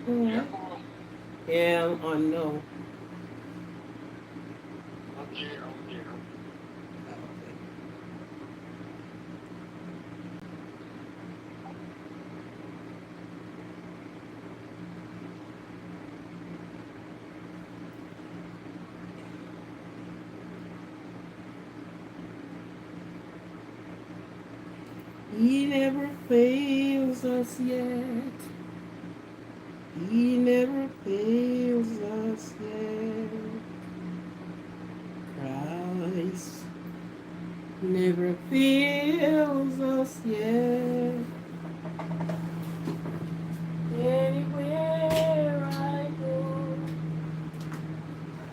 Yeah. Yeah, I know. Okay, okay. He never fails us yet. He never fails us yet. Christ never fails us yet. Anywhere I go,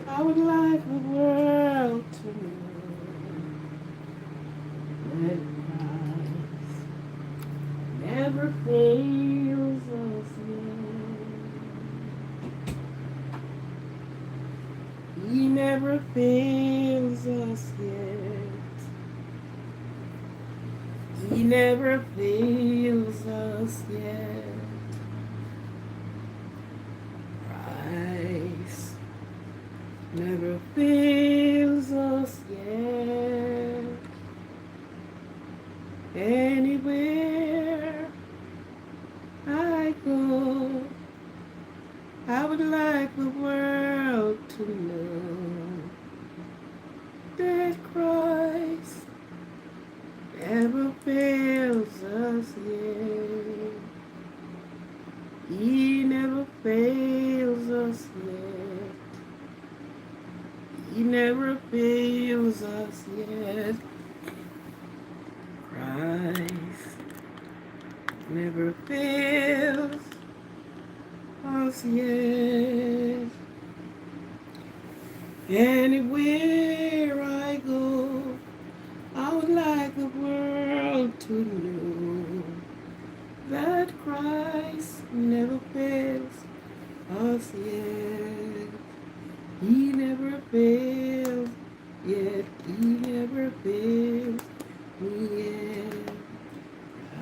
I would like the world to know that Christ never fails us yet. He never fails us yet. He never fails us yet. Christ never fails us yet. Anywhere I go, I would like the world to know that Christ never fails us yet. He never fails us yet. He never fails us yet. Christ never fails us yet. Anywhere I go, I would like the world to know that Christ never fails us yet. He never fails yet. He never fails me yet.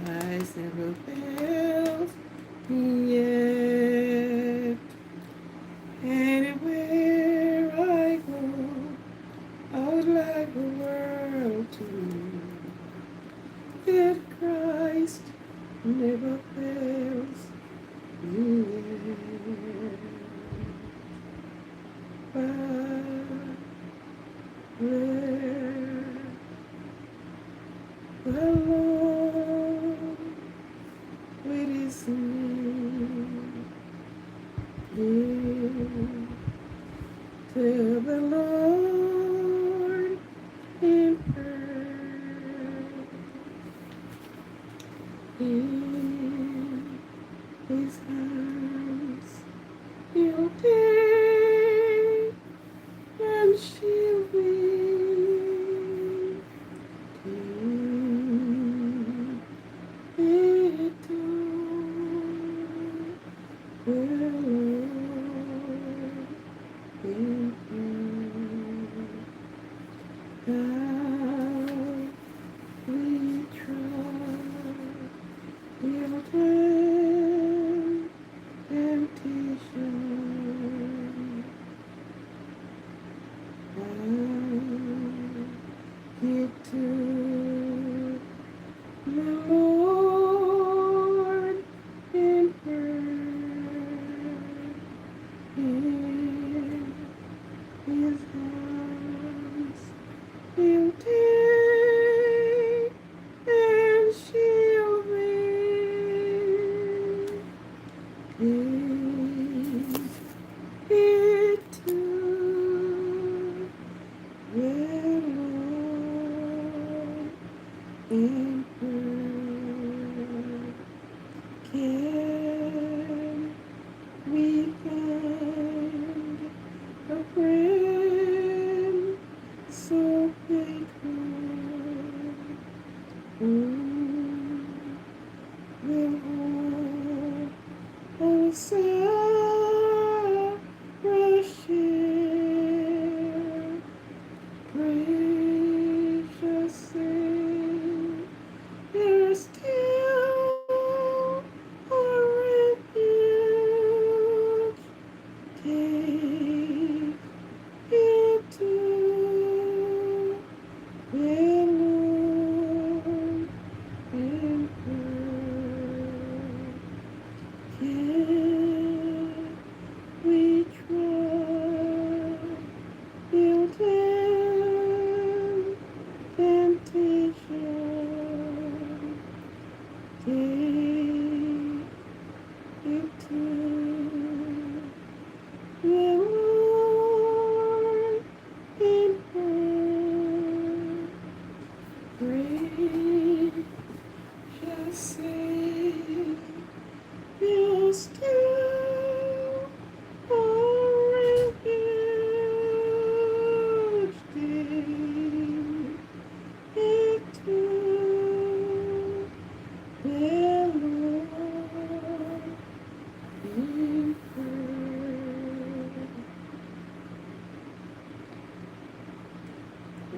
Christ never fails me yet. Anywhere I go, I would like the world to know that Christ never fails me yet. But where the Lord with his name, to the Lord in prayer. In his hands he'll take and shield me. In it all will Lord in prayer. We trust He'll take temptation and get to the Lord in prayer. In his hands he'll take and shield me. Take it to the Lord in prayer. Can we find a friend so faithful who will hold us precious, precious Savior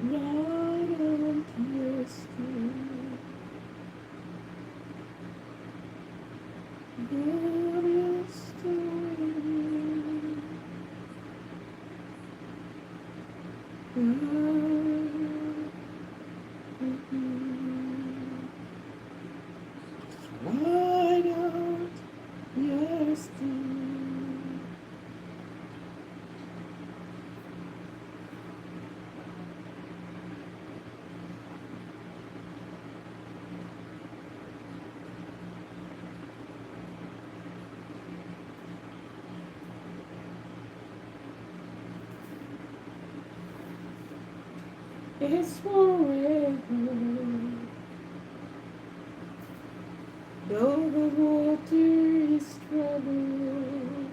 Right on your skin. God is doing. Right out your skin. It's forever. Though the water is troubled,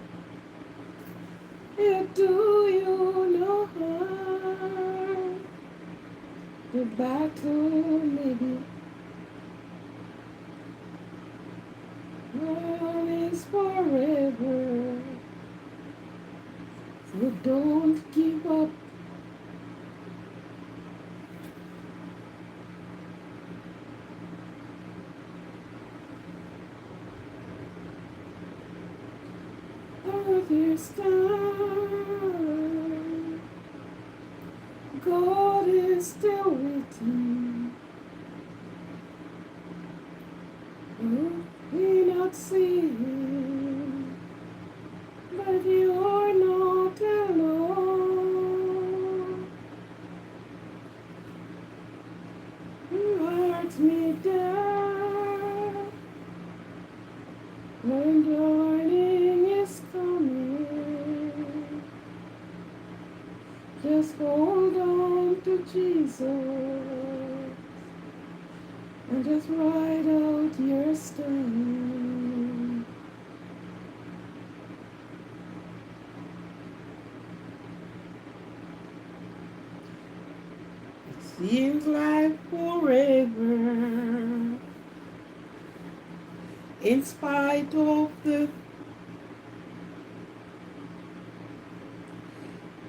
it do you no harm. The battle may be won is forever. So don't give up. Others time. God is still with you. You may not see him, but you're not alone. You hurt me down when morning is coming. Just hold on to Jesus and just ride out your storm. It seems like forever, in spite of the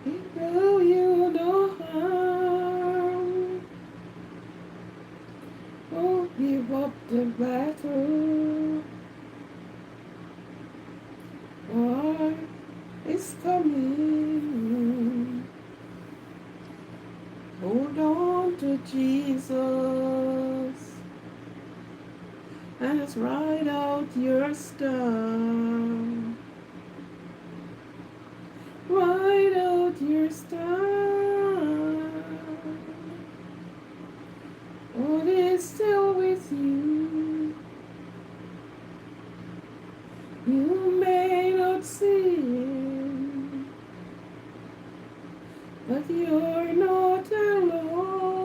people you no harm. Don't give up the battle. War is coming. Hold on to Jesus and just ride out your storm. Ride out your storm. God is still with you. You may not see him, but you're not alone.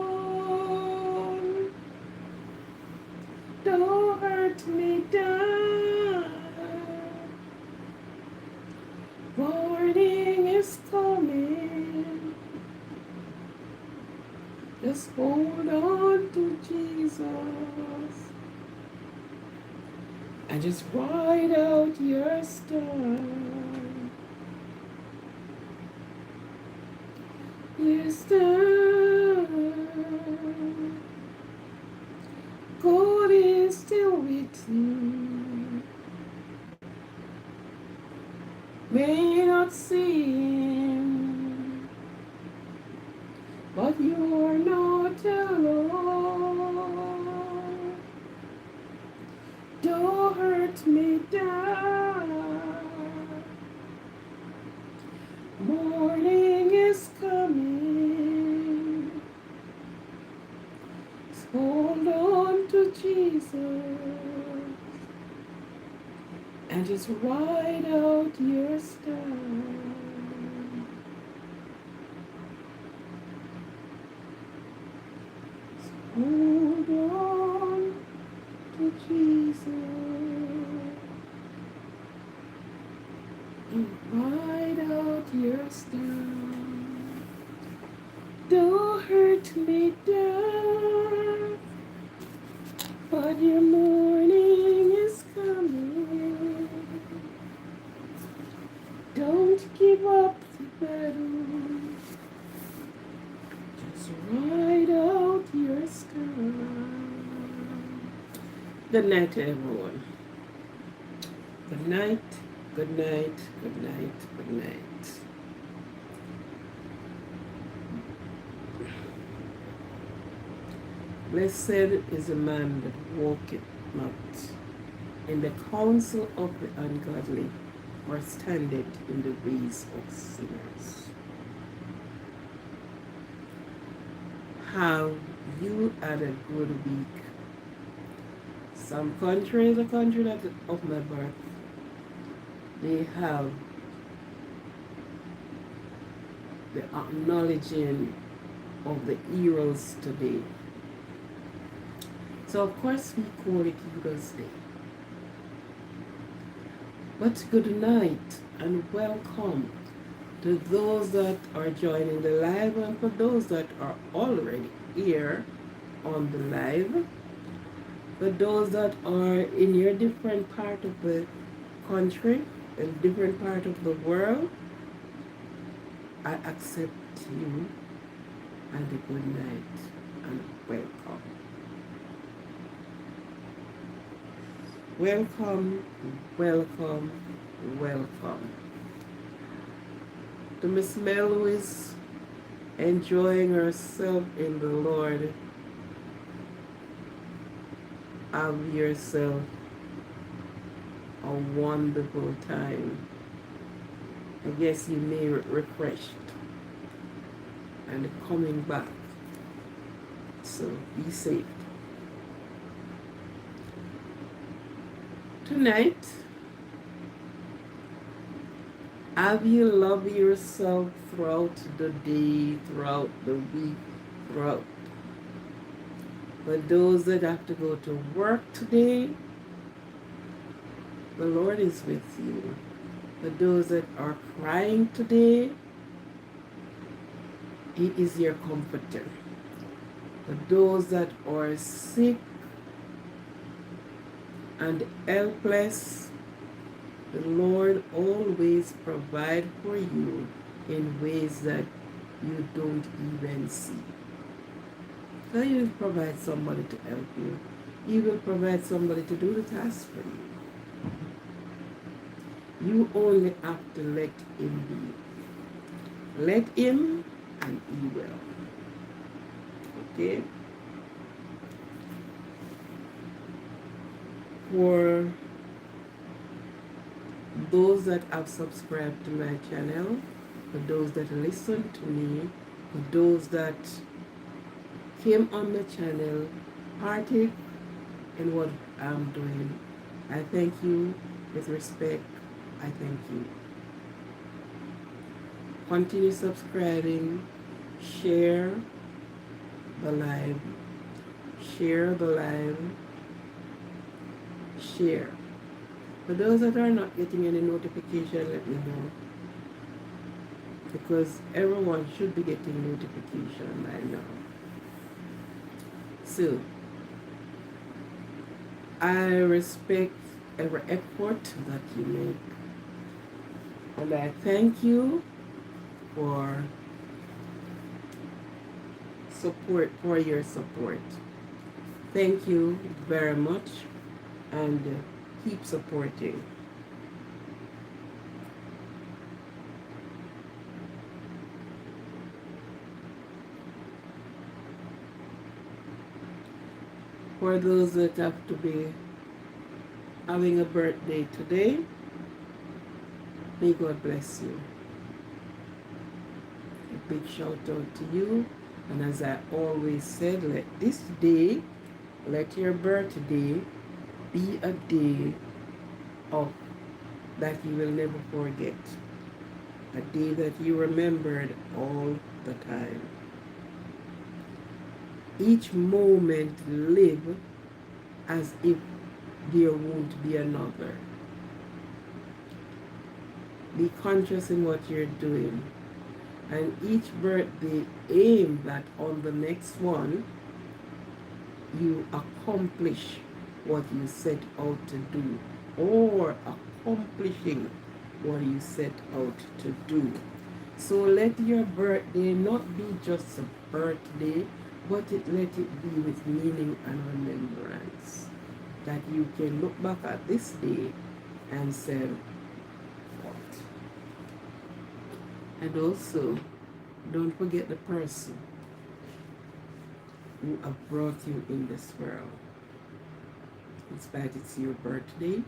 Don't hurt me down. Morning is coming. Just hold on to Jesus and just ride out your storm. Your storm. God is still with you. May not see him, but you're not alone. Don't hurt me down. Morning is coming. Hold on to Jesus and just ride out your storm. Hold on to Jesus and ride out your storm. Don't hurt me down, but your morning is coming. Don't give up the battle. Just ride Good night to everyone. Good night, good night, good night, good night. Blessed is the man that walketh not in the counsel of the ungodly, or standeth in the ways of sinners. Have you had a good week? Some countries, the country that of my birth, they have the acknowledging of the heroes today. So of course we call it Heroes Day. But good night and welcome to those that are joining the live, and for those that are already here on the live, for those that are in your different part of the country and different part of the world, I accept you and a good night and welcome. Welcome, welcome, welcome. To Miss Mel, who is enjoying herself in the Lord, have yourself a wonderful time. I guess you may refreshed and coming back. So be safe. Tonight, have you loved yourself throughout the day, throughout the week, throughout? For those that have to go to work today, the Lord is with you. For those that are crying today, He is your comforter. For those that are sick and helpless, the Lord always provide for you in ways that you don't even see. So He will provide somebody to help you. He will provide somebody to do the task for you. You only have to let Him be. Let Him and He will. Okay? For those that have subscribed to my channel, for those that listen to me, for those that came on the channel, partake in what I'm doing, I thank you with respect. I thank you. Continue subscribing, share the live, share the live, share. For those that are not getting any notification, let me know. Because everyone should be getting notification by now. So, I respect every effort that you make. And I thank you for your support. Thank you very much, and keep supporting. For those that have to be having a birthday today, may God bless you. A big shout out to you. And as I always said, let this day, let your birthday be a day of that you will never forget. A day that you remembered all the time. Each moment live as if there won't be another. Be conscious in what you're doing. And each birthday, aim that on the next one, you accomplish what you set out to do, or accomplishing what you set out to do. So let your birthday not be just a birthday, but let it be with meaning and remembrance. that you can look back at this day and say, what? And also, don't forget the person who have brought you in this world. In spite it's your birthday,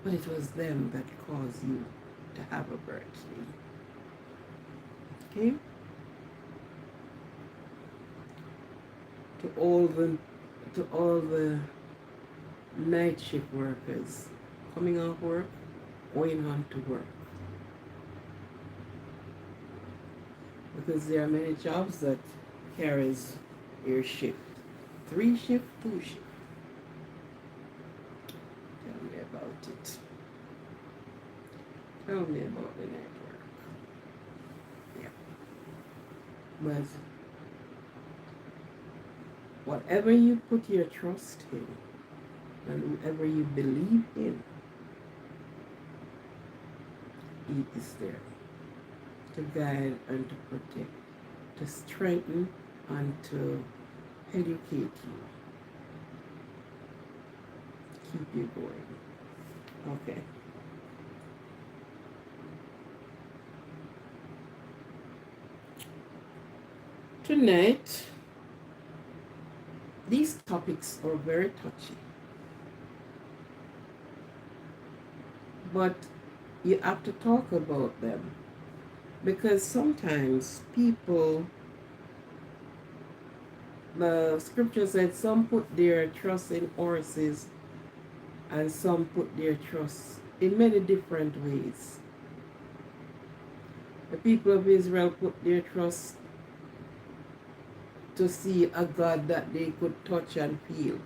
but it was them that caused you to have a birthday. Okay? To all the night shift workers coming off work, going on to work. Because there are many jobs that carries your shift. 3 shift, 2 shift. Tell me about it. Tell me about the night work. Yeah. But whatever you put your trust in and whoever you believe in, He is there to guide and to protect, to strengthen and to educate you, keep you going. Okay. Tonight, these topics are very touchy, but you have to talk about them because sometimes people, the scripture said, some put their trust in horses and some put their trust in many different ways. The people of Israel put their trust to see a God that they could touch and feel.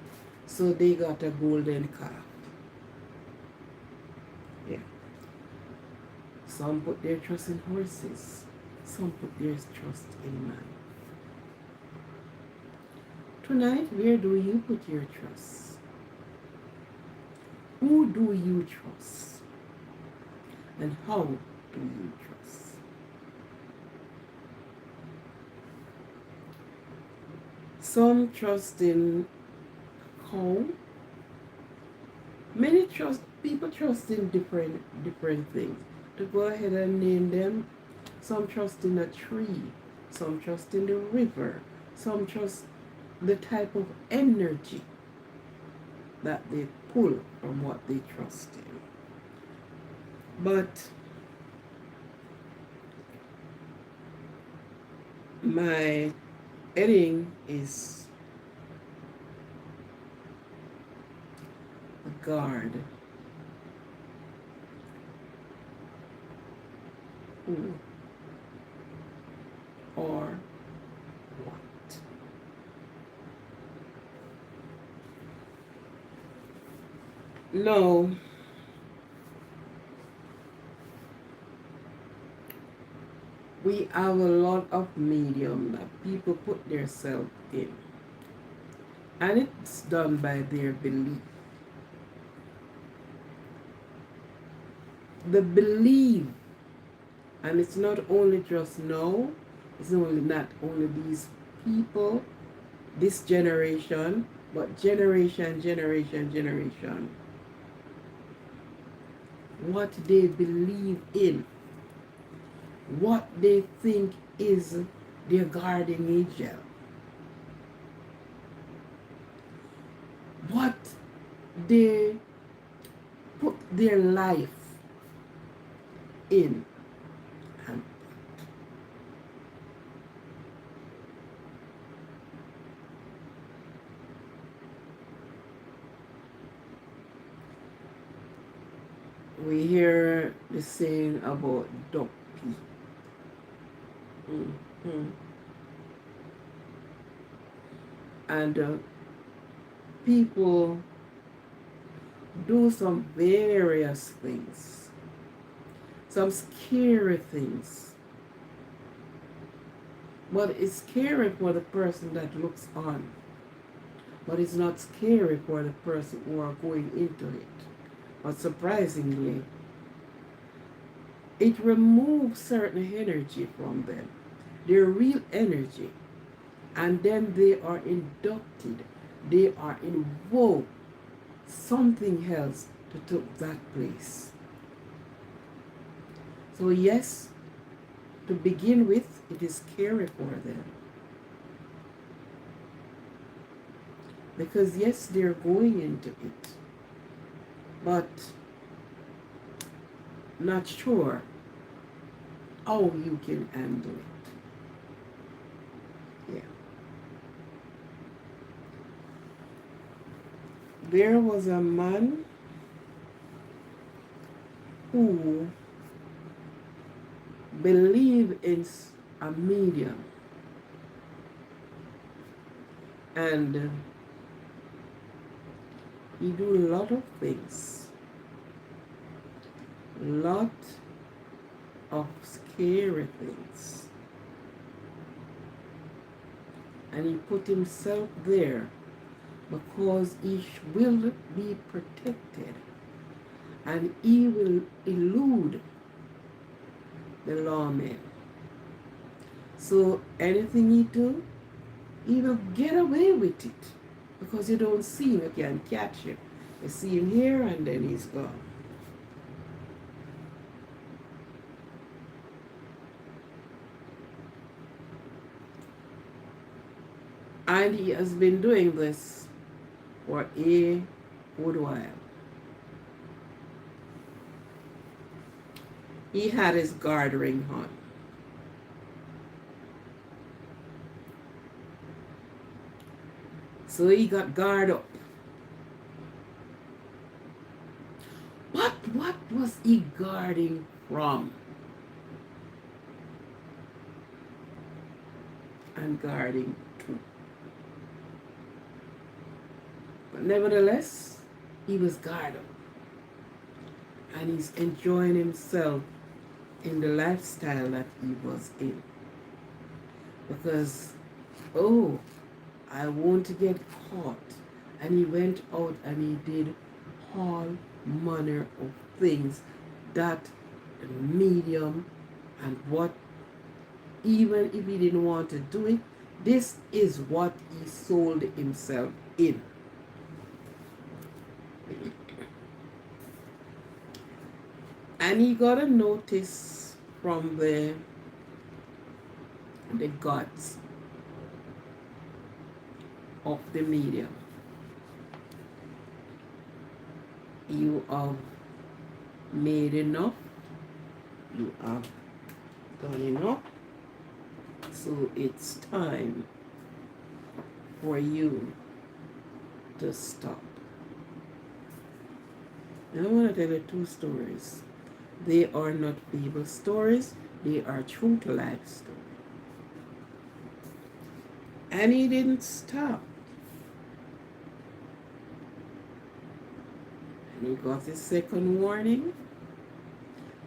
So they got a golden calf. Yeah. Some put their trust in horses. Some put their trust in man. Tonight, where do you put your trust? Who do you trust? And how do you trust? Some trust in cow. People trust in different things. To go ahead and name them, some trust in a tree, some trust in the river, some trust the type of energy that they pull from what they trust in. But my heading is a guard. Who or what? No. We have a lot of medium that people put themselves in. And it's done by their belief. The belief, and it's not only just now, it's not only these people, this generation, but generation. What they believe in, what they think is their guardian angel, what they put their life in. And we hear the saying about duck pee. And people do some various things, some scary things. But it's scary for the person that looks on. But it's not scary for the person who are going into it. But surprisingly, it removes certain energy from them, their real energy. And then they are inducted, they are invoked something else to take that place. So yes, to begin with, it is scary for them. Because yes, they're going into it, but not sure how you can handle it. Yeah. There was a man who believed in a medium, and he do a lot of things, lot of scary things, and he put himself there because he will be protected and he will elude the lawmen. So anything he do, he will get away with it because you don't see him, you can't catch him. You see him here and then he's gone. And he has been doing this for a good while. He had his guard ring on. So he got guard up. But what was he guarding from? And guarding to. But nevertheless, he was guarded up. And he's enjoying himself in the lifestyle that he was in. Because, oh, I want to get caught. And he went out and he did all manner of things that the medium and what, even if he didn't want to do it, this is what he sold himself in. And he got a notice from the gods of the medium. You have made enough, you have done enough, so it's time for you to stop. Now I want to tell you two stories. They are not fable stories, they are true to life stories. And he didn't stop. And he got his second warning,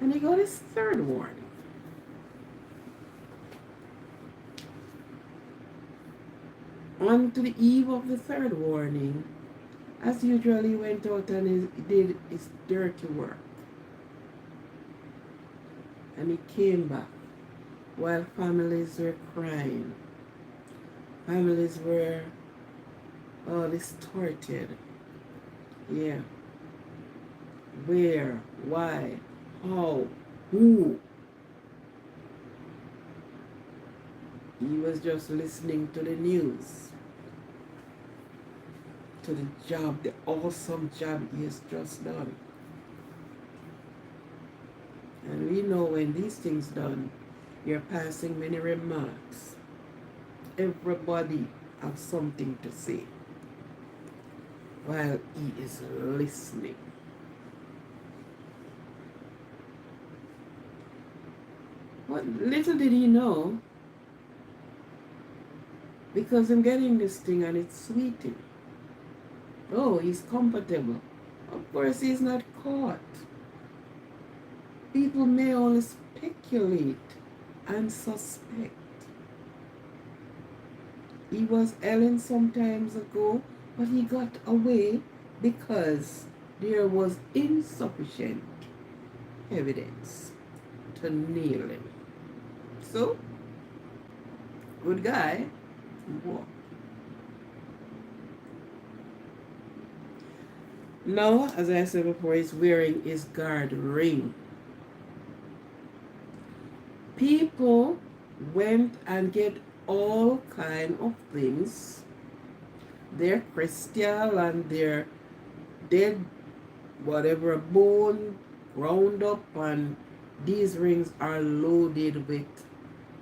and he got his third warning. On to the eve of the third warning, as usual, he went out and he did his dirty work. And he came back while families were crying. Families were all distorted. Yeah. Where? Why? How? Who? He was just listening to the news, to the job, the awesome job he has just done. And we know when these things done, you're passing many remarks. Everybody has something to say while he is listening. But little did he know, because I'm getting this thing and it's sweeting. Oh, he's comfortable. Of course, he's not caught. People may only speculate and suspect. He was Ellen some times ago, but he got away because there was insufficient evidence to nail him. So, good guy, walk. Now, as I said before, he's wearing his guard ring. People went and get all kind of things. Their crystal and their dead whatever bone ground up, and these rings are loaded with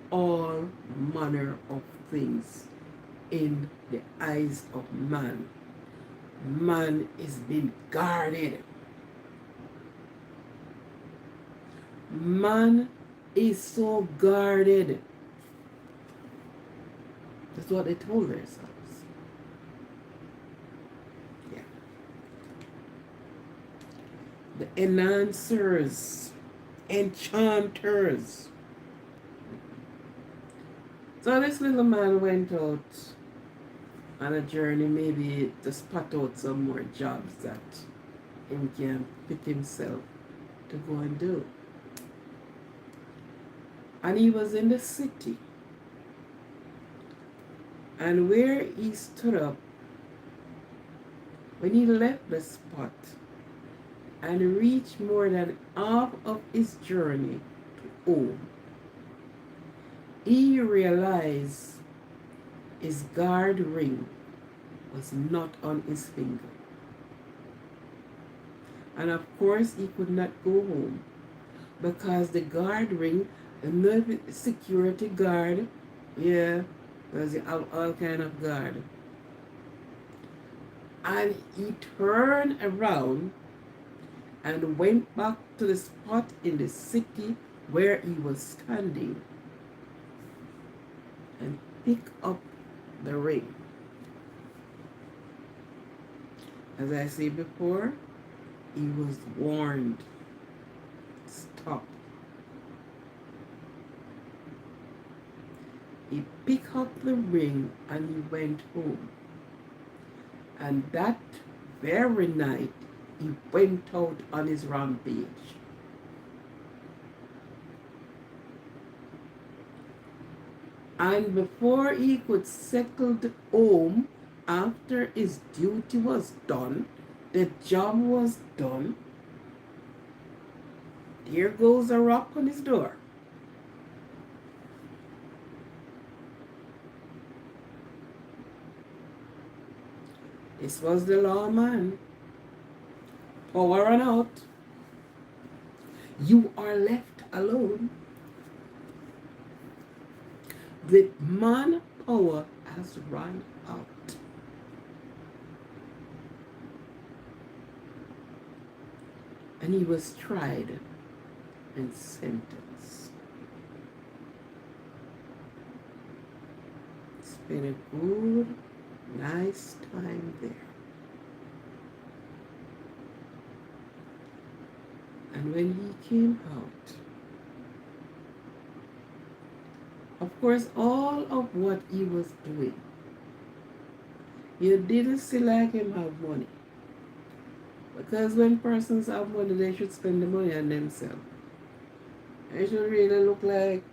all manner of things in the eyes of man. Man is being guarded. Man is so guarded. That's what they told themselves. Yeah. The enhancers, enchanters. So this little man went out on a journey, maybe to spot out some more jobs that him can pick himself to go and do. And he was in the city. And where he stood up, when he left the spot and reached more than half of his journey to home, he realized his guard ring was not on his finger. And of course, he could not go home because the guard ring, the security guard, yeah, because you have all kind of guard. And he turned around and went back to the spot in the city where he was standing and picked up the ring. As I said before, he was warned. Stop. He picked up the ring and he went home. And that very night, he went out on his rampage. And before he could settle home, after his duty was done, the job was done, there goes a rock on his door. This was the lawman. Power run out. You are left alone. The manpower has run out. And he was tried and sentenced. Spent a good, nice time there. And when he came out, of course, all of what he was doing, you didn't see like him have money. Because when persons have money, they should spend the money on themselves. They should really look like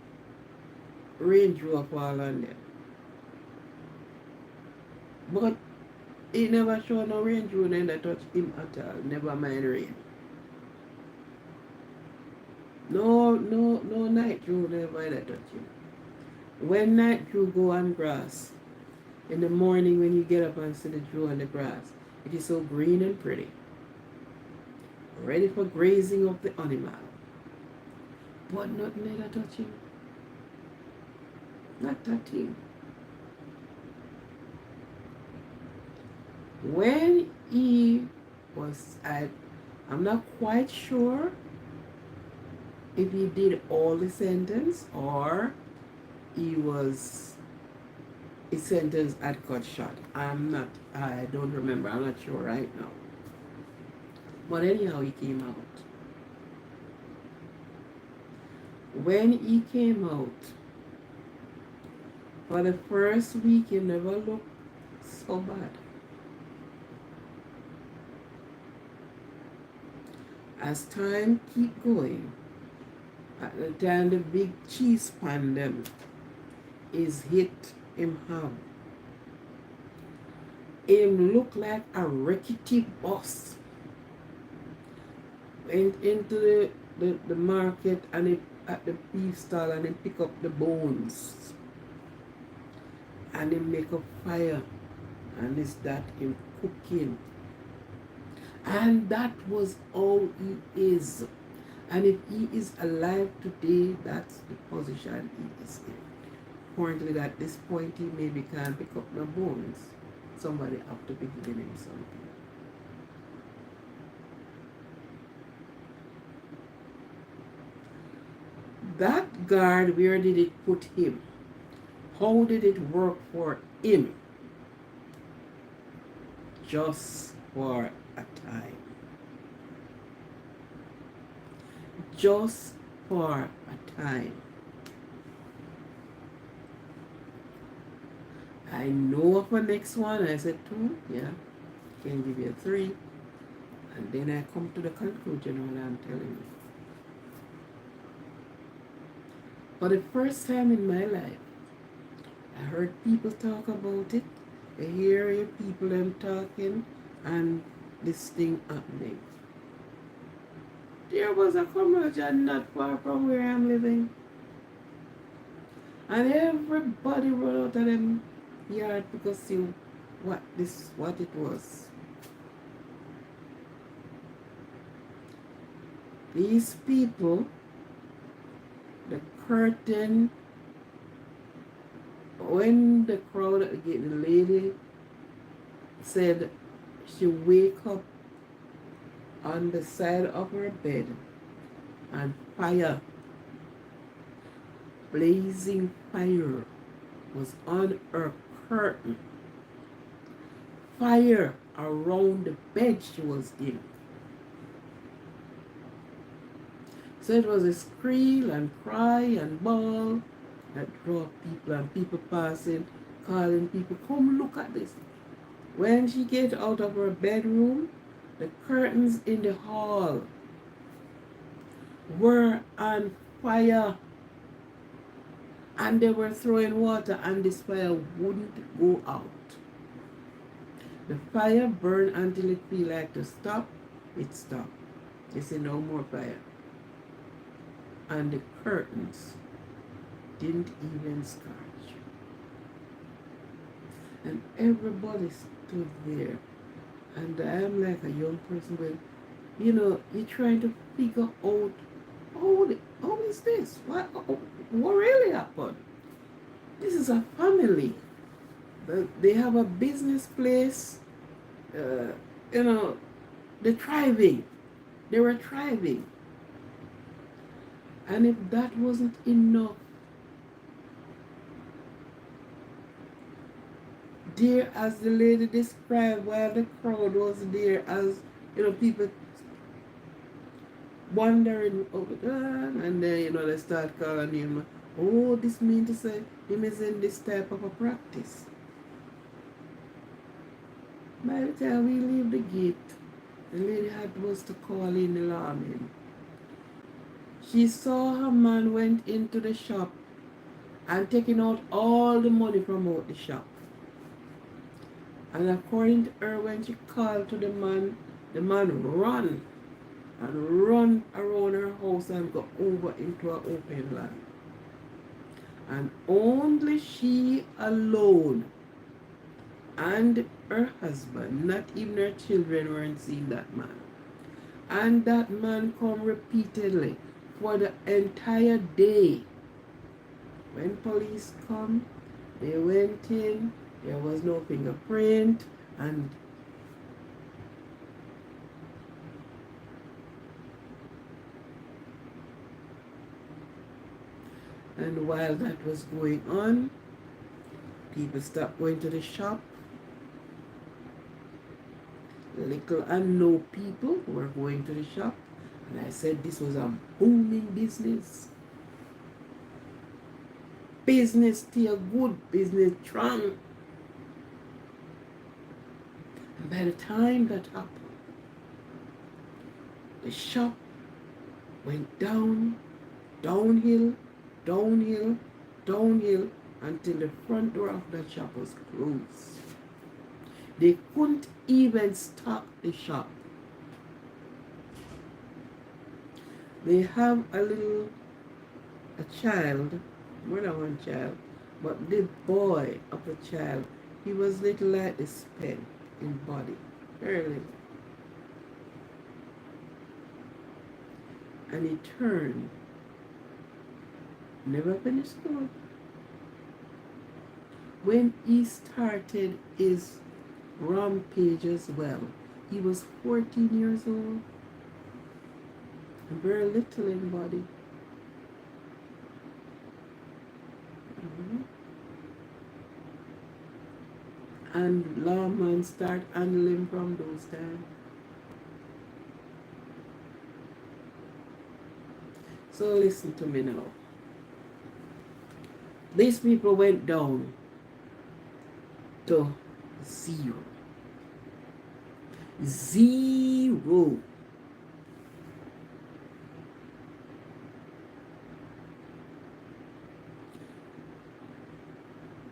Range Rover fall on them. But he never showed no Range Rover that touch him at all. Never mind rain. No night Drew never that touch him. When night Drew go on grass, in the morning when you get up and see the Drew on the grass, it is so green and pretty. Ready for grazing of the animal. But nothing that touch him. Not touch him. When he was I'm not quite sure if he did all the sentence or his sentence had got shot. I don't remember. I'm not sure right now. But anyhow, he came out. When he came out, for the first week, he never looked so bad. As time keep going, at the time the big cheese pandemic is hit him hard. Him look like a rickety bus. went into the market and it, at the beef stall, and he pick up the bones and he make a fire, and it's that him cooking. And that was all he is. And if he is alive today, that's the position he is in. Currently, at this point, he maybe can't pick up no bones. Somebody have to be giving him something. That guard, where did it put him? How did it work for him? Just for a time. Just for a time. I know of a next one. I said 2, yeah. Can give you a 3. And then I come to the conclusion when I'm telling you. For the first time in my life, I heard people talk about it. I hear people them talking and this thing happening. There was a commotion not far from where I'm living. And everybody run out of them yard because see what it was. These people, the curtain, when the crowd, the lady said she wake up on the side of her bed and fire, blazing fire was on her curtain. Fire around the bed she was in. So it was a scream and cry and bawl that draw people, and people passing, calling people, come look at this. When she get out of her bedroom, the curtains in the hall were on fire, and they were throwing water, and this fire wouldn't go out. The fire burned until it feel like to stop. It stopped. They say no more fire. And the curtains didn't even scratch. And everybody stood there. And I am like a young person when, you're trying to figure out, how is this? What really happened? This is a family. They have a business place. They're thriving. They were thriving. And if that wasn't enough, there, as the lady described, while the crowd was there, as people wandering over there, and then they start calling him, oh, this means to say him is in this type of a practice. By the time we leave the gate, the lady was to call in the lawman. She saw her man went into the shop and taking out all the money from out the shop. And according to her, when she called to the man run around her house and go over into an open land. And only she alone and her husband, not even her children, weren't seeing that man. And that man come repeatedly for the entire day. When police come, they went in, there was no fingerprint, and while that was going on, people stopped going to the shop. Little unknown people were going to the shop, and I said this was a booming business. Business still good, business strong. And by the time that happened, the shop went downhill, until the front door of the shop was closed. They couldn't even stock the shop. They have a child, more than one child, but the boy of the child, he was little like this pen in body, very little. And he turned, never finished school. When he started his rampage as well, he was 14 years old, and very little in body. Mhm. And lawmen start handling from those times. So listen to me now. These people went down to zero. Zero.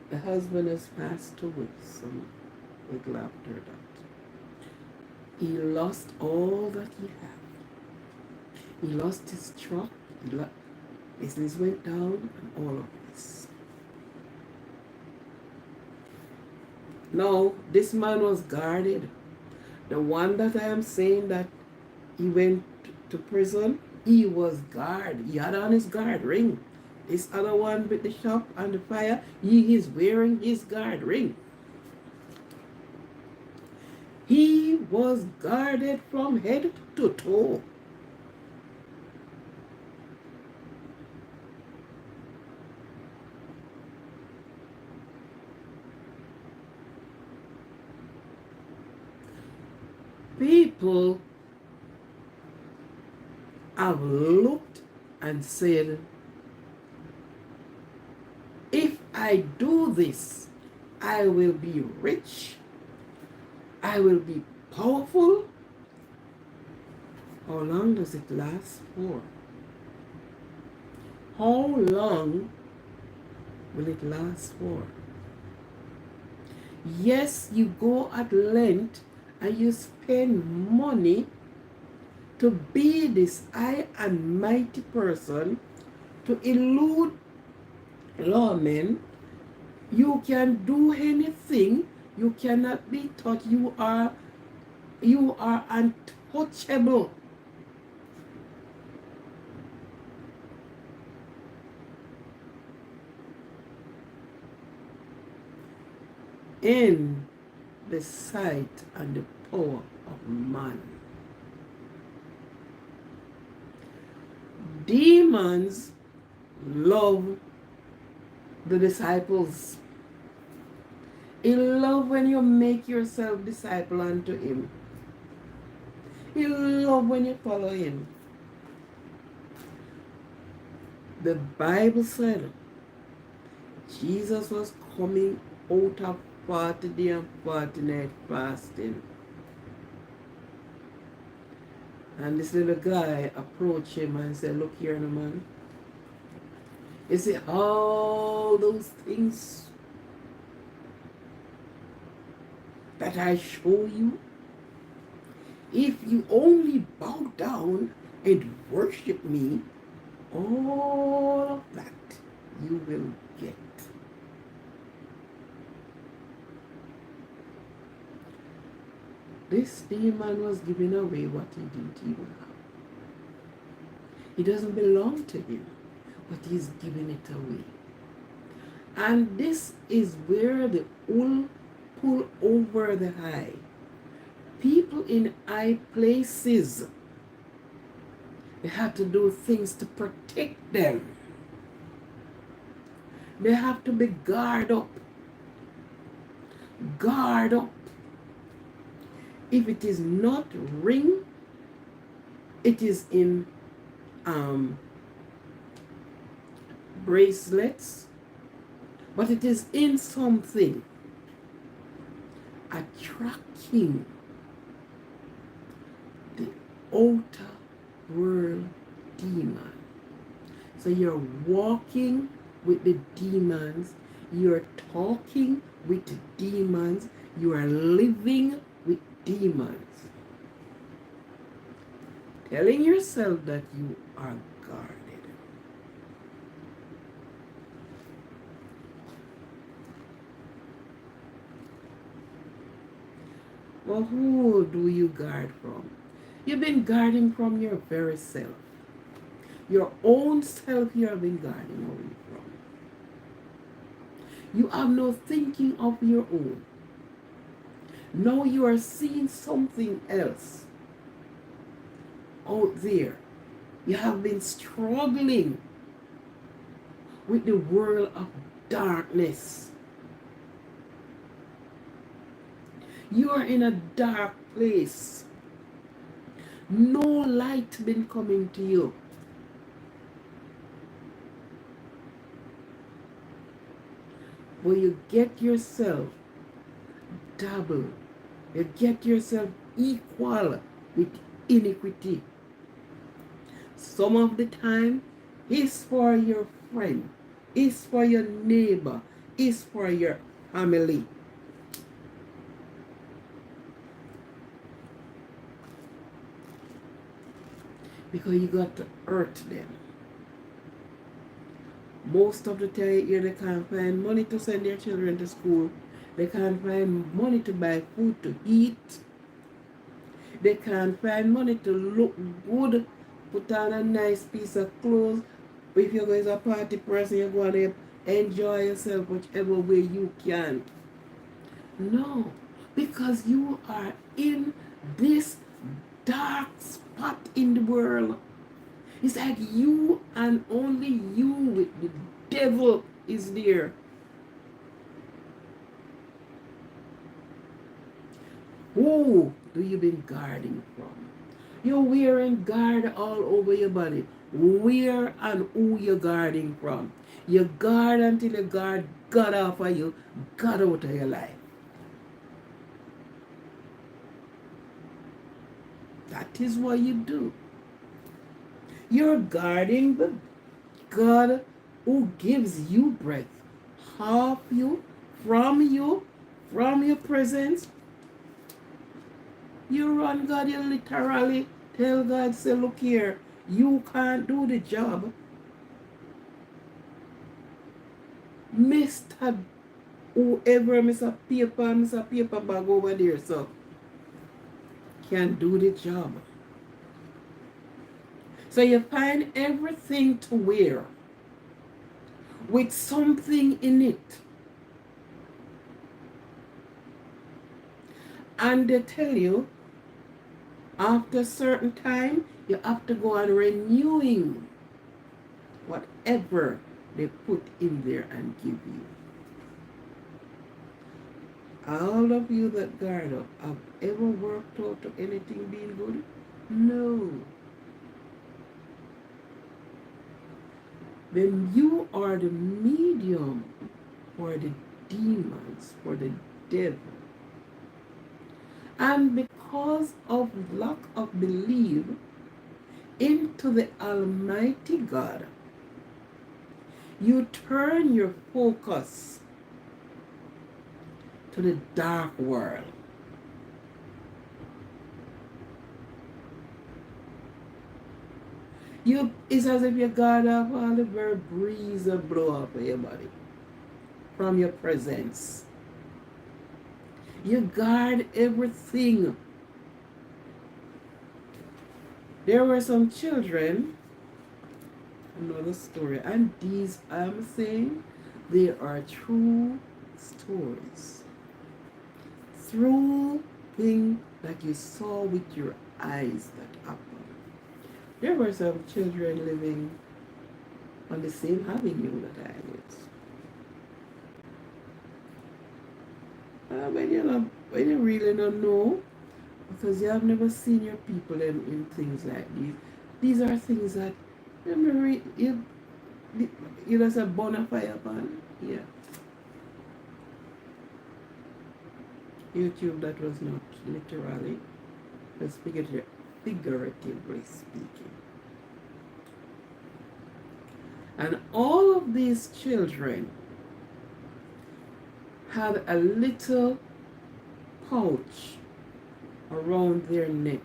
The husband has passed away, some little after that. He lost all that he had. He lost his truck, business went down, and all of this. No, this man was guarded. The one that I am saying that he went to prison, he was guard. He had on his guard ring. This other one with the shop and the fire, he is wearing his guard ring. He was guarded from head to toe. People have looked and said, if I do this, I will be rich, I will be powerful. How long does it last for? How long will it last for? Yes, you go at length and you spend money to be this high and mighty person, to elude lawmen. You can do anything. You cannot be touched. You are untouchable. In the sight and the power of man. Demons love the disciples. He love when you make yourself disciple unto him. He love when you follow him. The Bible said Jesus was coming out of 40 day and 40 night fasting. And this little guy approached him and said, look here, no man. You see all those things that I show you? If you only bow down and worship me, all of that you will get. This demon was giving away what he didn't even have. It doesn't belong to him, but he's giving it away. And this is where the wool pull over the eye. People in high places, they have to do things to protect them. They have to be guard up. Guard up. If it is not ring, it is in bracelets, but it is in something attracting the outer world demon. So you're walking with the demons, you're talking with the demons, you are living with demons. telling yourself that you are guarded. Well, who do you guard from? You've been guarding from your very self. Your own self you have been guarding away from. You have no thinking of your own. Now you are seeing something else out there. You have been struggling with the world of darkness. You are in a dark place. No light been coming to you. But you get yourself double. You get yourself equal with iniquity. Some of the time is for your friend, is for your neighbor, is for your family. Because you got to hurt them. Most of the time they can't find money to send their children to school. They can't find money to buy food to eat. They can't find money to look good, put on a nice piece of clothes. If you're going to a party person, you're going to enjoy yourself whichever way you can. No, because you are in this dark spot in the world. It's like you and only you with the devil is there. Who do you been guarding from? You're wearing guard all over your body. Where and who you're guarding from? You guard until the guard got off of you, got out of your life. That is what you do. You're guarding the God who gives you breath, half you, from your presence. You run God, you literally tell God, say, look here, you can't do the job. Mr. Whoever, Mr. Paper bag over there, so can do the job. So you find everything to wear with something in it. And they tell you, after a certain time, you have to go on renewing whatever they put in there and give you. All of you that guard up, have ever worked out to anything being good? No. Then you are the medium for the demons, for the devil. And because of lack of belief into the Almighty God, you turn your focus to the dark world. It's as if you guard off all the very breeze that blow up of your body from your presence. You guard everything. There were some children, another story, and these, I'm saying, they are true stories. True thing that you saw with your eyes that happened. There were some children living on the same avenue that I was. When you really don't know, because you have never seen your people in things like these. These are things that you just a bonfire upon. Yeah. YouTube, that was not literally, but figuratively speaking. And all of these children had a little pouch around their neck.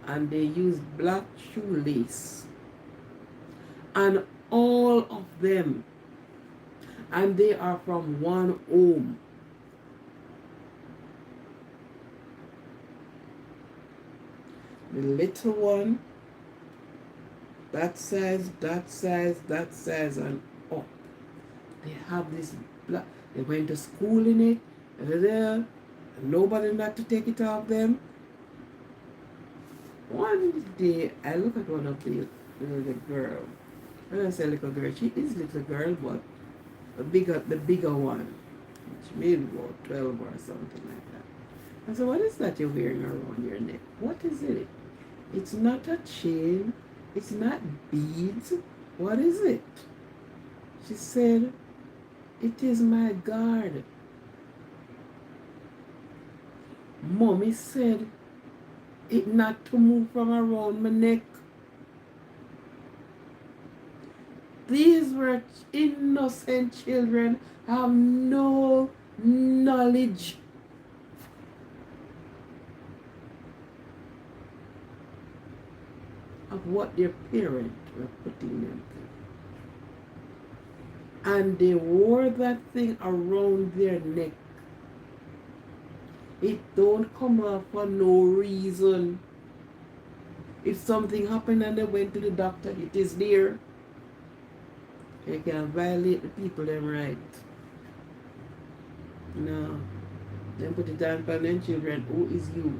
and they use black shoelace, and all of them, and they are from one home. The little one, that size, that size, that size, and up. They have this black. They went to school in it, and nobody not to take it off them. One day, I look at one of the little girl. When I say little girl, she is little girl, but the bigger one, which maybe about 12 or something like that. I said, what is that you're wearing around your neck? What is it? It's not a chain. It's not beads. What is it? She said, it is my guard. Mommy said it not to move from around my neck. These were innocent children, have no knowledge. Of what their parents were putting them through. And they wore that thing around their neck. It don't come off for no reason. If something happened and they went to the doctor, it is there. They can violate the people them right. No. Then put it on for them children. Who is you?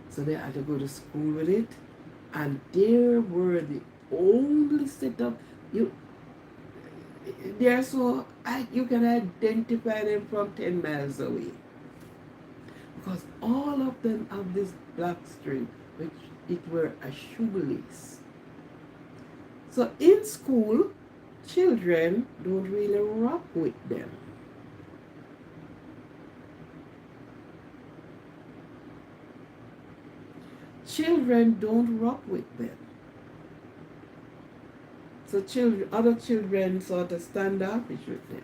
So they had to go to school with it. And they were the only set of they're so you can identify them from 10 miles away. Because all of them have this black string, which it were a shoelace. So in school, children don't really rock with them. Children don't rock with them. So other children sort of stand offish with them.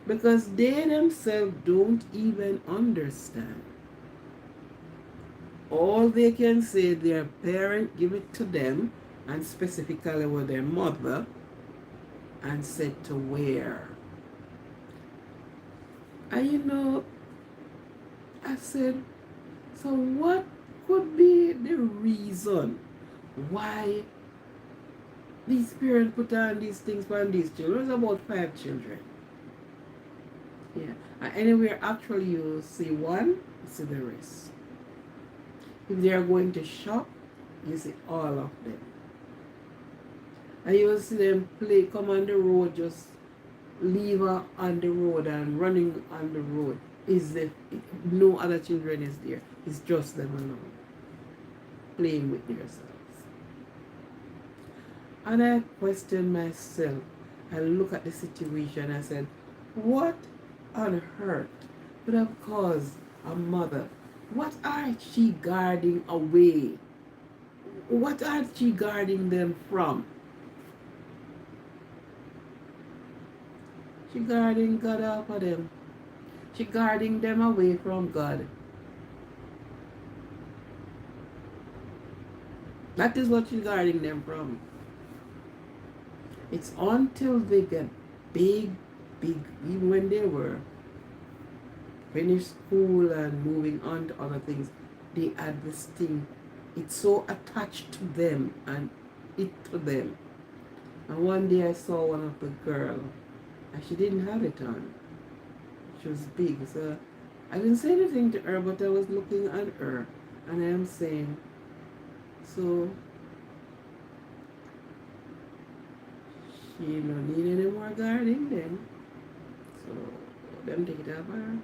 Because they themselves don't even understand. All they can say, their parent give it to them, and specifically with their mother, and said to wear. And I said, so what could be the reason why these parents put on these things for these children? There's about 5 children. Yeah. And anywhere actually you see one, you see the rest. If they are going to shop, you see all of them. And you will see them come on the road, just leave her on the road and running on the road. No other children is there. It's just them alone, playing with themselves. And I questioned myself. I look at the situation. I said, what on earth would have caused a mother? What are she guarding away? What are she guarding them from? She guarding God off of them. She guarding them away from God. That is what she's guarding them from. It's until they get big, even when they were finished school and moving on to other things, they had this thing. It's so attached to them and it to them. And one day I saw one of the girls, and she didn't have it on. She was big, so I didn't say anything to her, but I was looking at her, and I am saying, so she don't need any more guarding then. So them take it off her.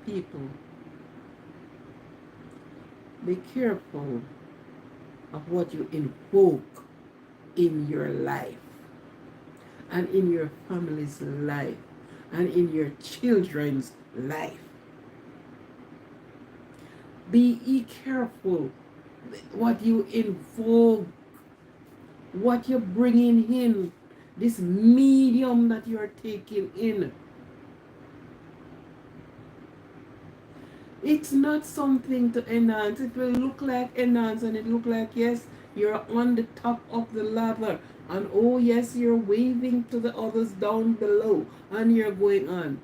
People, be careful of what you invoke in your life and in your family's life and in your children's life. Be careful what you invoke, what you're bringing in. this medium that you're taking in. It's not something to enhance. It will look like enhance and it look like, yes, you're on the top of the ladder. And oh, yes, you're waving to the others down below. And you're going on.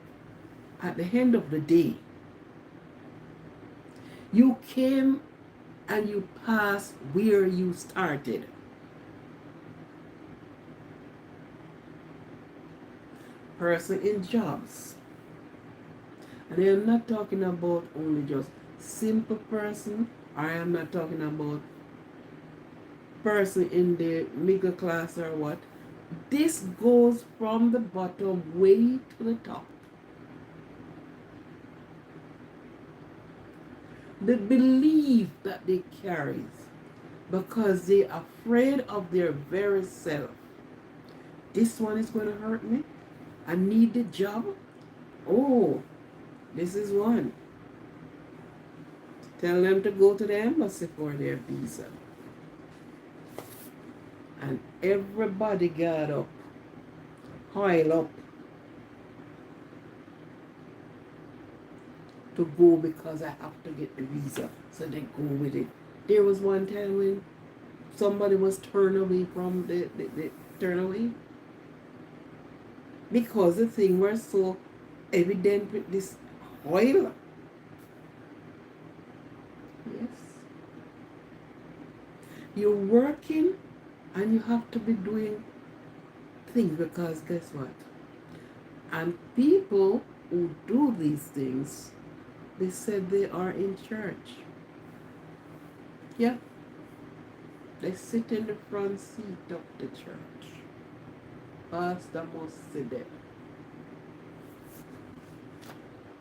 At the end of the day, you came and you passed where you started. Person in jobs. And I am not talking about only just simple person. I am not talking about person in the middle class or what. This goes from the bottom way to the top. The belief that they carry because they're afraid of their very self. This one is going to hurt me. I need the job. Oh, this is one. Tell them to go to the embassy for their visa. And everybody got up, pile up to go because I have to get the visa. So they go with it. There was one time when somebody was turned away from the turn away because the thing was so evident with this oil. Yes. You're working and you have to be doing things because guess what? And people who do these things, they said they are in church. Yeah. They sit in the front seat of the church. Pastor must sit there.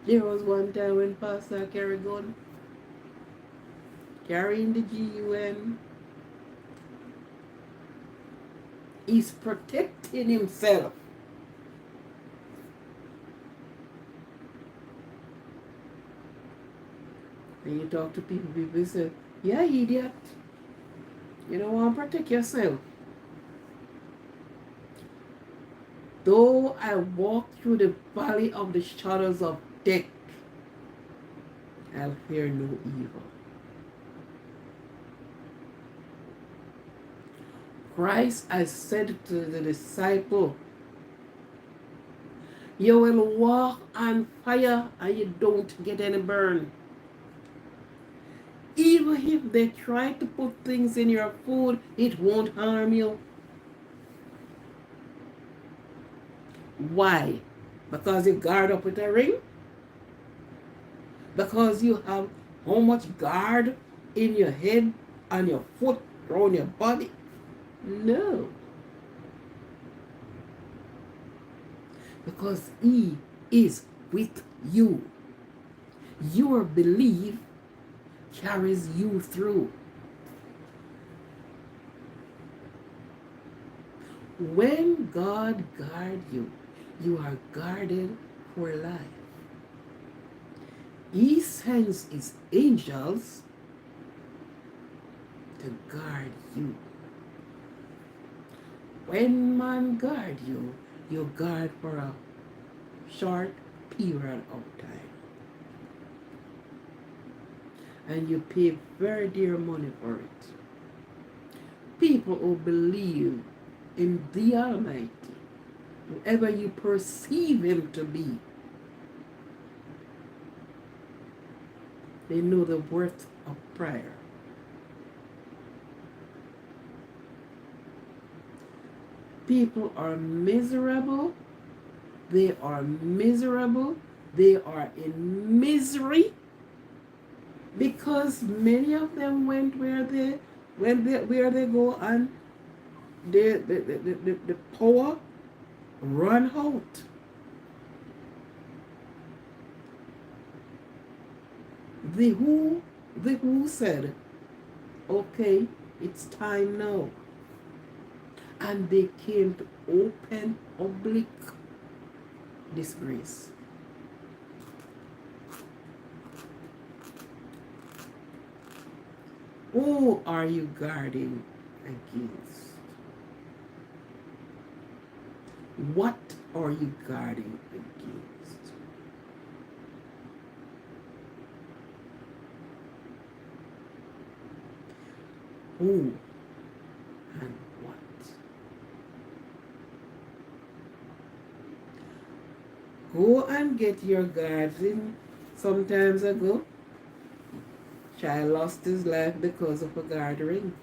There was one time when Pastor carried gun, carrying the GUN. He's protecting himself. And you talk to people, people say, yeah, idiot. You don't want to protect yourself. Though I walk through the valley of the shadows of death, I'll fear no evil. Christ has said to the disciple, you will walk on fire and you don't get any burn. Even if they try to put things in your food, it won't harm you. Why? Because you guard up with a ring? Because you have how much guard in your head, on your foot, around your body? No. Because He is with you. Your belief carries you through. When God guards you, you are guarded for life. He sends His angels to guard you. When man guard you, you guard for a short period of time. And you pay very dear money for it. People who believe in the Almighty, whoever you perceive Him to be, they know the worth of prayer. People are miserable. They are miserable. They are in misery because many of them went where they go and the power run out. The who said, okay, it's time now. And they came to open public disgrace. Who are you guarding against? What are you guarding against? Who and what? Go and get your guards in. Sometimes ago, child lost his life because of a guard ring.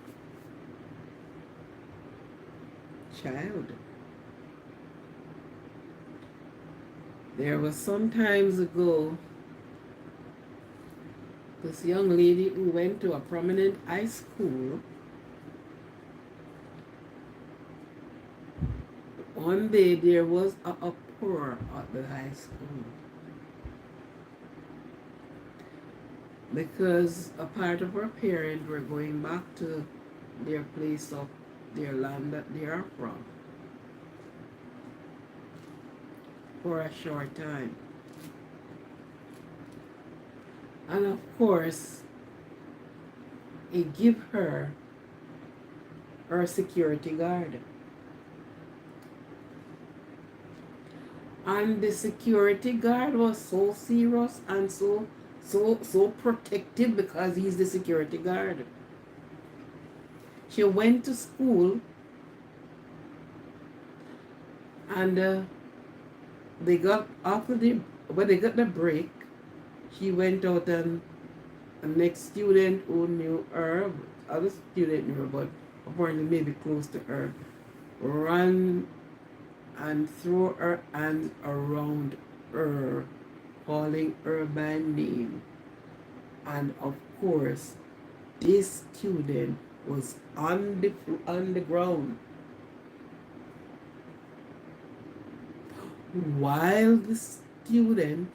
Child. There was some times ago this young lady who went to a prominent high school. One day there was a uproar at the high school because a part of her parents were going back to their place of their land that they are from for a short time. And of course, it give her security guard. And the security guard was so serious and so protective because he's the security guard. She went to school and they got after when they got the break, she went out and the next student who knew her, other student knew her, but apparently maybe close to her, ran and threw her hands around her, calling her by name. And of course, this student was on the ground while the student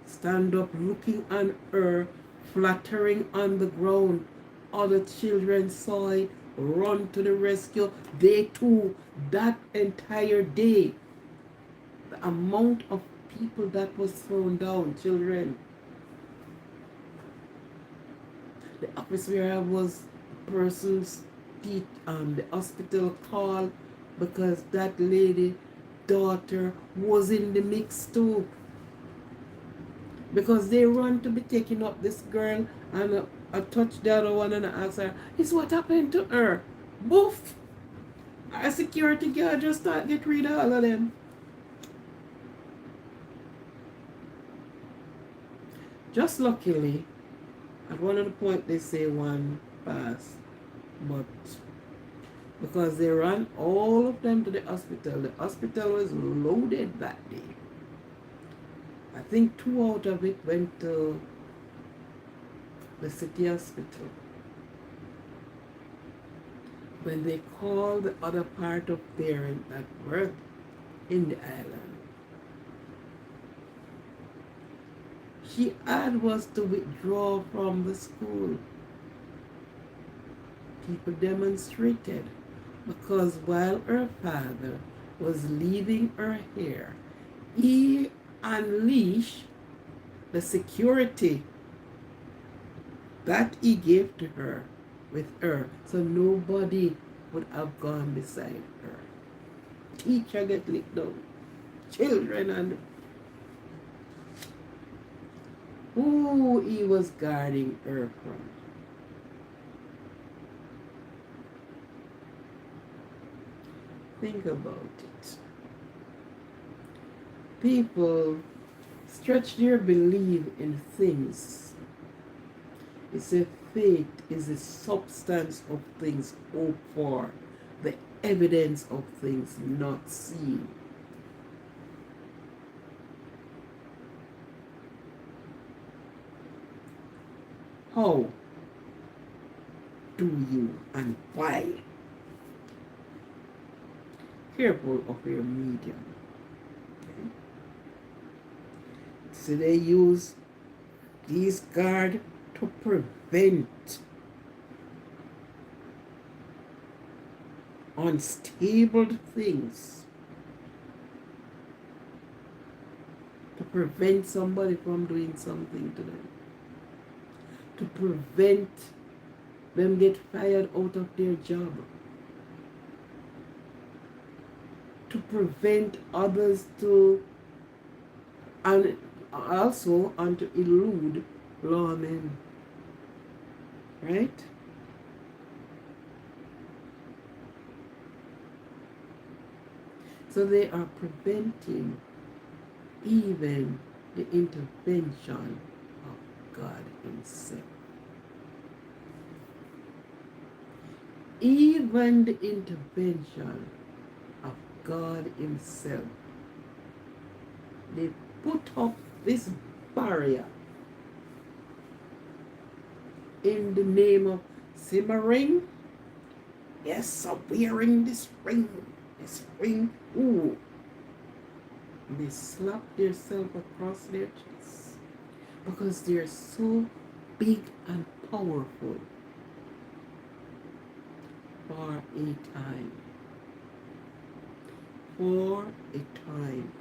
stand up looking at her fluttering on the ground. Other children saw it, run to the rescue. They too, that entire day, the amount of people that was thrown down, children. The atmosphere was person's the hospital call because that lady daughter was in the mix too. Because they run to be taking up this girl and I touched the other one and I asked her, "Is what happened to her?" Boof! Our security guard just start get rid of all of them. Just luckily, at one of the point they say one pass, but because they ran all of them to the hospital was loaded that day. I think 2 out of it went to the city hospital. When they called the other part of parents that were in the island, she had was to withdraw from the school. People demonstrated because while her father was leaving her here, he unleashed the security that he gave to her with her, so nobody would have gone beside her. Teacher get licked down, children, and who he was guarding her from. Think about it. People stretch their belief in things. It's a faith is the substance of things hoped for, the evidence of things not seen. How do you and why? Careful of your medium. Okay? So they use these guards to prevent unstable things, to prevent somebody from doing something to them, to prevent them get fired out of their job, to prevent others to, and also and to elude lawmen, right? So they are preventing even the intervention of God himself. Even the intervention of God himself. They put up this barrier in the name of simmering. Yes, I'm wearing this ring. This ring. Ooh. They slap themselves across their chests because they're so big and powerful for a time. For a time.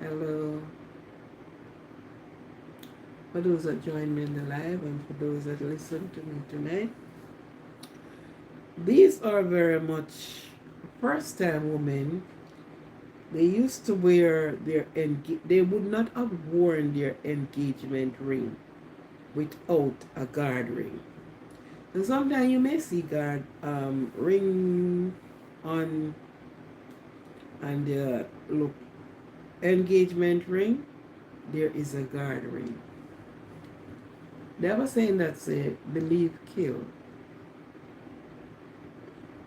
Hello. For those that join me in the live and for those that listen to me tonight, these are very much first time women. They used to wear their they would not have worn their engagement ring without a guard ring. And sometimes you may see guard ring on and look, engagement ring, there is a guard ring. They have a saying that say believe kill.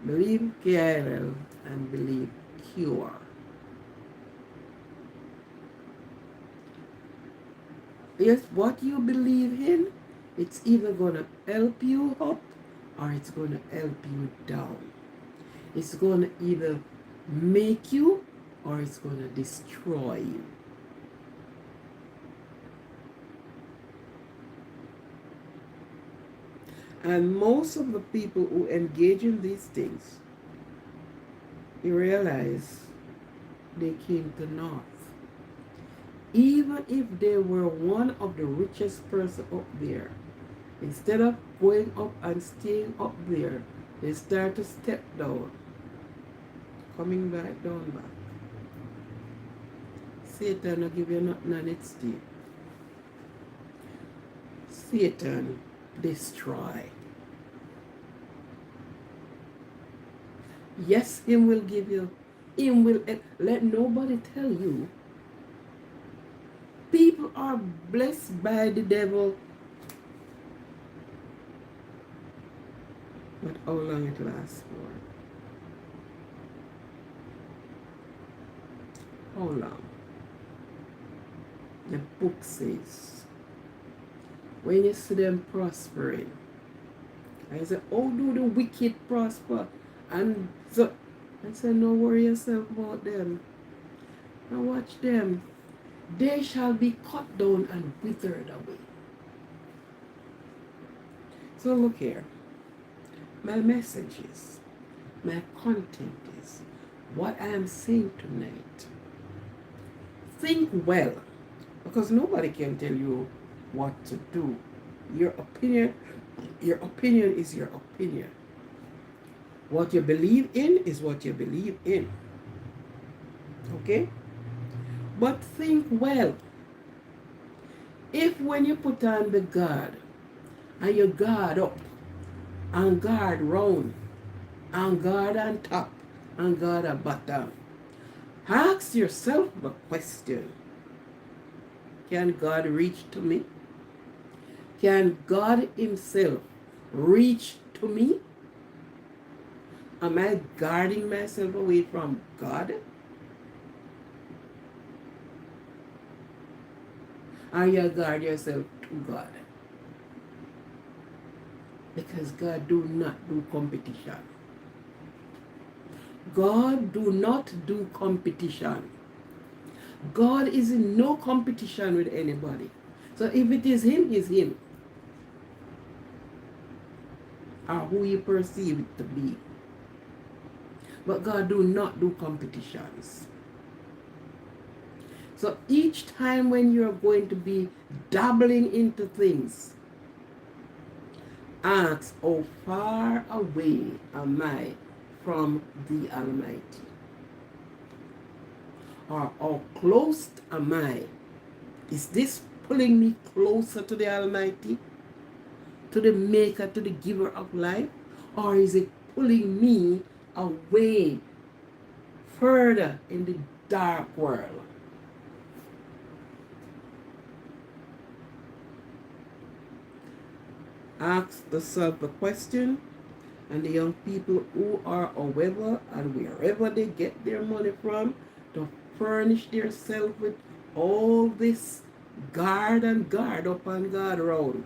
Believe KIL and believe cure. Yes, what you believe in, it's either going to help you up or it's going to help you down. It's going to either make you or it's going to destroy you. And most of the people who engage in these things, you realize they came to North. Even if they were one of the richest person up there, instead of going up and staying up there, they start to step down, coming back down back. Satan will give you nothing on its day. Satan destroy. Yes, him will give you, him will let nobody tell you. People are blessed by the devil. But how long it lasts for? How long? The book says, when you see them prospering, I say, how do the wicked prosper? And so I say, no worry yourself about them. Now watch them. They shall be cut down and withered away. So look here. My message is, my content is, what I am saying tonight. Think well, because nobody can tell you what to do. Your opinion is your opinion. What you believe in is what you believe in. Okay? But think well. If when you put on the guard, and you guard up, and guard round, and guard on top, and guard at bottom, ask yourself the question, can God reach to me? Can God himself reach to me? Am I guarding myself away from God? Or you guard yourself to God? Because God do not do competition. God do not do competition. God is in no competition with anybody. So if it is him, it's him. Or who you perceive it to be. But God do not do competitions. So each time when you're going to be dabbling into things, Ask, how far away am I from the Almighty? Or how close am I? Is this pulling me closer to the Almighty, to the Maker, to the Giver of life? Or is it pulling me away further in the dark world? Ask yourself the question, and the young people who are, however and wherever they get their money from, to furnish themselves with all this guard and guard upon God around.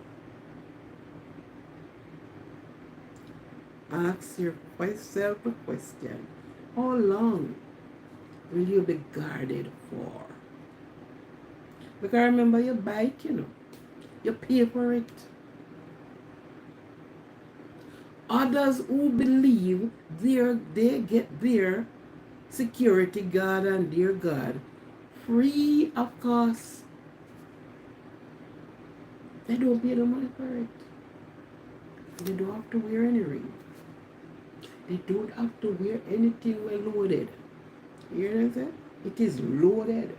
Ask yourself a question. How long will you be guarded for? Because remember, you buy it, you pay for it. Others who believe they get their security guard and their God free of cost. They don't pay the money for it. They don't have to wear any ring. They don't have to wear anything well loaded. You hear what I'm saying? It is loaded.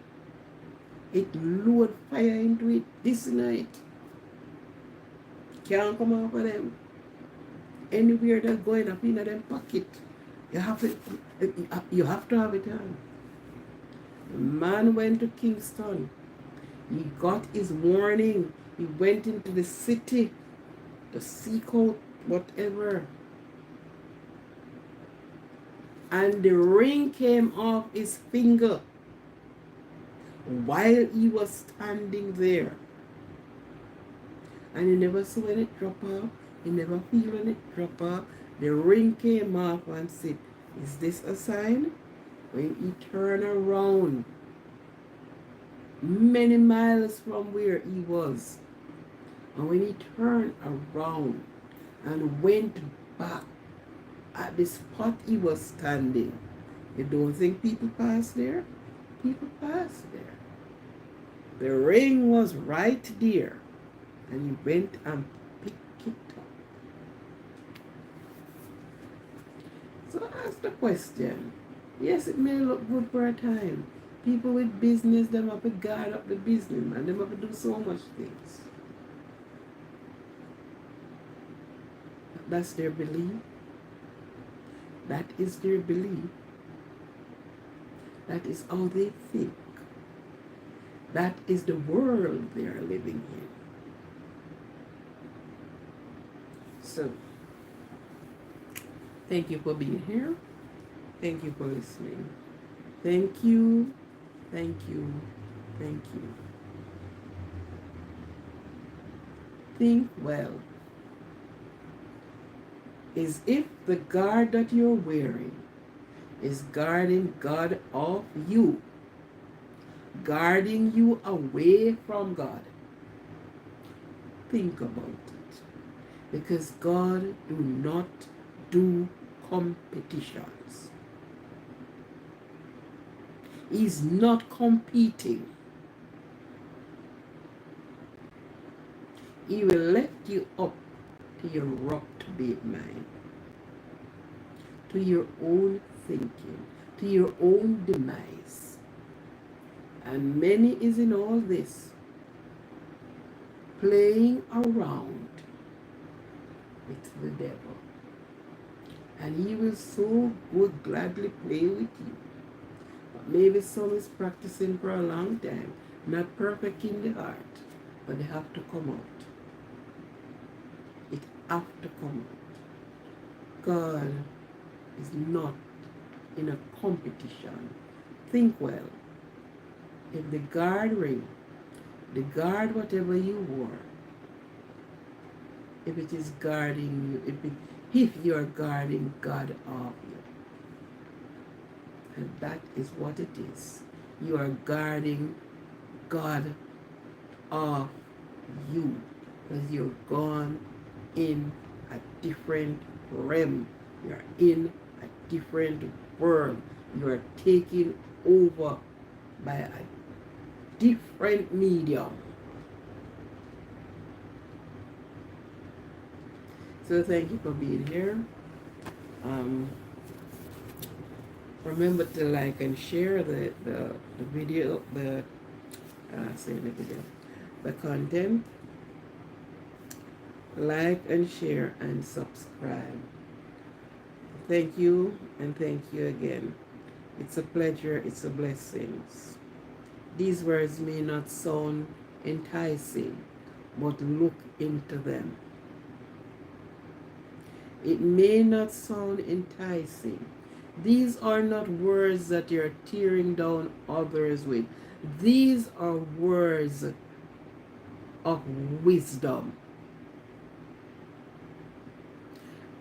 It load fire into it this night. Can't come off of them. Anywhere that's going up in them pocket, you have to have it on. The man went to Kingston. He got his warning. He went into the city to seek out whatever. And the ring came off his finger while he was standing there. And he never saw it drop off. He never feel it drop off. The ring came off and said, is this a sign? When he turned around, many miles from where he was, and when he turned around and went back at the spot he was standing, you don't think people pass there? People pass there. The ring was right there, and he went and picked it up. So ask the question. Yes, it may look good for a time. People with business, them have to guard up the business, man. Them have to do so much things. That's their belief. That is their belief. That is how they think. That is the world they are living in. So, thank you for being here. Thank you for listening. Thank you. Thank you. Thank you. Think well. Is if the guard that you're wearing is guarding God off you, guarding you away from God. Think about it. Because God do not do competitions. He's not competing. He will lift you up to your reprobate mind, to your own thinking, to your own demise. And many is in all this, playing around with the devil. And he will so good gladly play with you. But maybe some is practicing for a long time, not perfect in the heart, but they have to come out. It have to come out. God is not in a competition. Think well. If the guard ring, the guard whatever you wore, if it is guarding you, if you're guarding God off you, and that is what it is. You are guarding God off you, because you're gone in a different realm. You're in a different world. You are taken over by a different medium. So thank you for being here. Um, remember to like and share the video, the video, the content. Like and share and subscribe. Thank you and thank you again. It's a pleasure, it's a blessing. These words may not sound enticing, but look into them. It may not sound enticing. These are not words that you're tearing down others with. These are words of wisdom.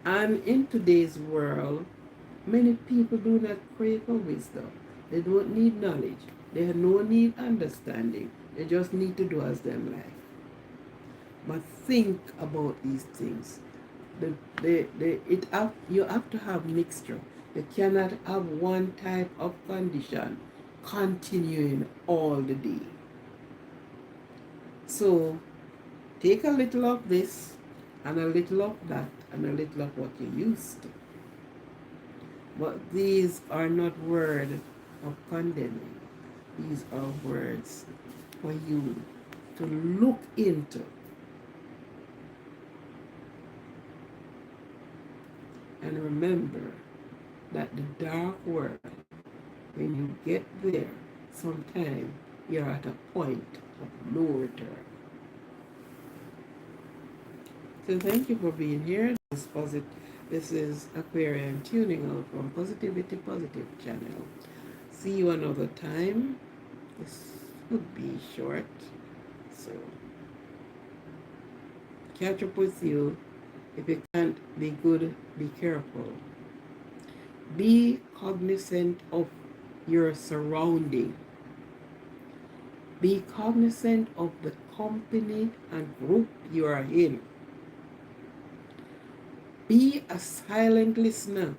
And in today's world, many people do not crave for wisdom. They don't need knowledge. They have no need understanding. They just need to do as them like. But think about these things. You have to have mixture. You cannot have one type of condition continuing all the day. So take a little of this and a little of that and a little of what you used to. But these are not words of condemning. These are words for you to look into. And remember that the dark world, when you get there, sometime you're at a point of no return. So thank you for being here. This is Aquarian tuning out from Positivity Positive channel. See you another time. This would be short. So catch up with you. If you can't be good, be careful. Be cognizant of your surrounding. Be cognizant of the company and group you are in. Be a silent listener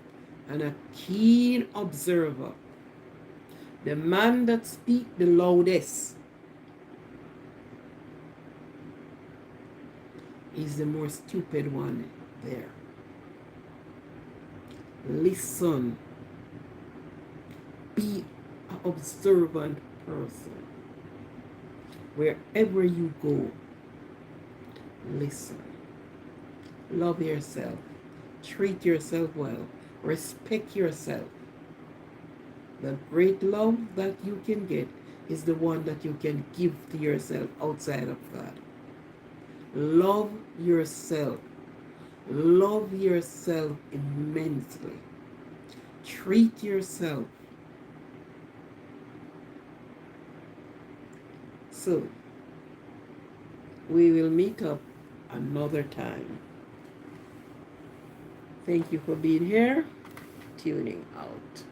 and a keen observer. The man that speaks the loudest is the more stupid one there. Listen. Be an observant person. Wherever you go, listen. Love yourself. Treat yourself well. Respect yourself. The great love that you can get is the one that you can give to yourself outside of God. Love yourself. Love yourself immensely. Treat yourself. So, we will meet up another time. Thank you for being here. Tuning out.